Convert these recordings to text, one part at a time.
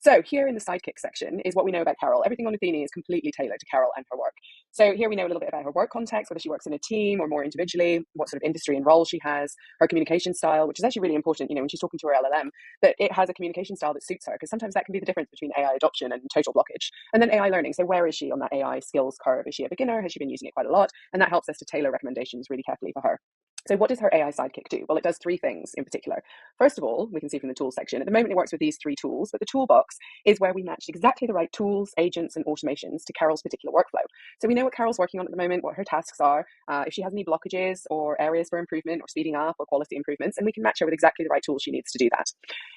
So here in the sidekick section is what we know about Carol. Everything on Athene is completely tailored to Carol and her work. So here we know a little bit about her work context, whether she works in a team or more individually, what sort of industry and role she has, her communication style, which is actually really important, when she's talking to her LLM, that it has a communication style that suits her, because sometimes that can be the difference between AI adoption and total blockage. And then AI learning. So where is she on that AI skills curve? Is she a beginner? Has she been using it quite a lot? And that helps us to tailor recommendations really carefully for her. So what does her AI sidekick do? Well, it does three things in particular. First of all, we can see from the tools section, at the moment it works with these three tools, but the toolbox is where we matched exactly the right tools, agents, and automations to Carol's particular workflow. So we know what Carol's working on at the moment, what her tasks are, if she has any blockages or areas for improvement or speeding up or quality improvements, and we can match her with exactly the right tools she needs to do that.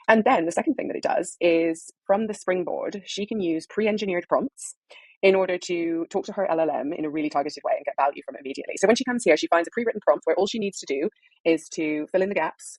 And then the second thing that it does is from the springboard, she can use pre-engineered prompts in order to talk to her LLM in a really targeted way and get value from it immediately. So when she comes here, she finds a pre-written prompt where all she needs to do is to fill in the gaps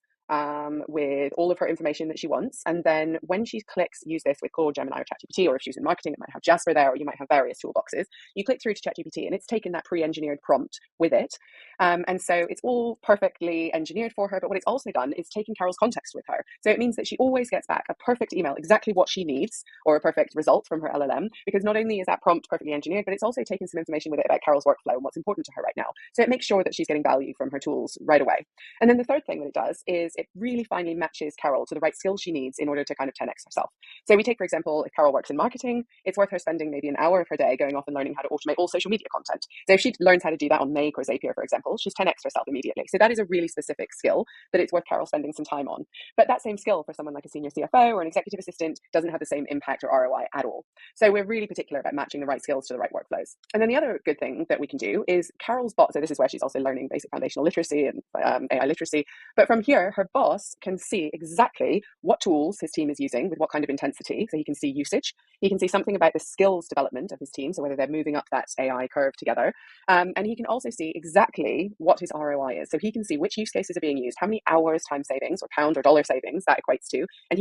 with all of her information that she wants. And then when she clicks use this with Claude, Gemini, or ChatGPT, or if she's in marketing, it might have Jasper there, or you might have various toolboxes. You click through to ChatGPT and it's taken that pre-engineered prompt with it. And so it's all perfectly engineered for her. But what it's also done is taken Carol's context with her. So it means that she always gets back a perfect email, exactly what she needs, or a perfect result from her LLM, because not only is that prompt perfectly engineered, but it's also taken some information with it about Carol's workflow and what's important to her right now. So it makes sure that she's getting value from her tools right away. And then the third thing that it does is it really finely matches Carol to the right skills she needs in order to kind of 10x herself. So we take, for example, if Carol works in marketing, it's worth her spending maybe an hour of her day going off and learning how to automate all social media content. So if she learns how to do that on Make or Zapier, for example, she's 10x herself immediately. So that is a really specific skill that it's worth Carol spending some time on. But that same skill for someone like a senior CFO or an executive assistant doesn't have the same impact or ROI at all. So we're really particular about matching the right skills to the right workflows. And then the other good thing that we can do is Carol's bot. So this is where she's also learning basic foundational literacy and AI literacy. But from here, her boss can see exactly what tools his team is using with what kind of intensity. So he can see usage. He can see something about the skills development of his team, so whether they're moving up that AI curve together. And he can also see exactly what his ROI is. So he can see which use cases are being used, how many hours time savings or pound or dollar savings that equates to. And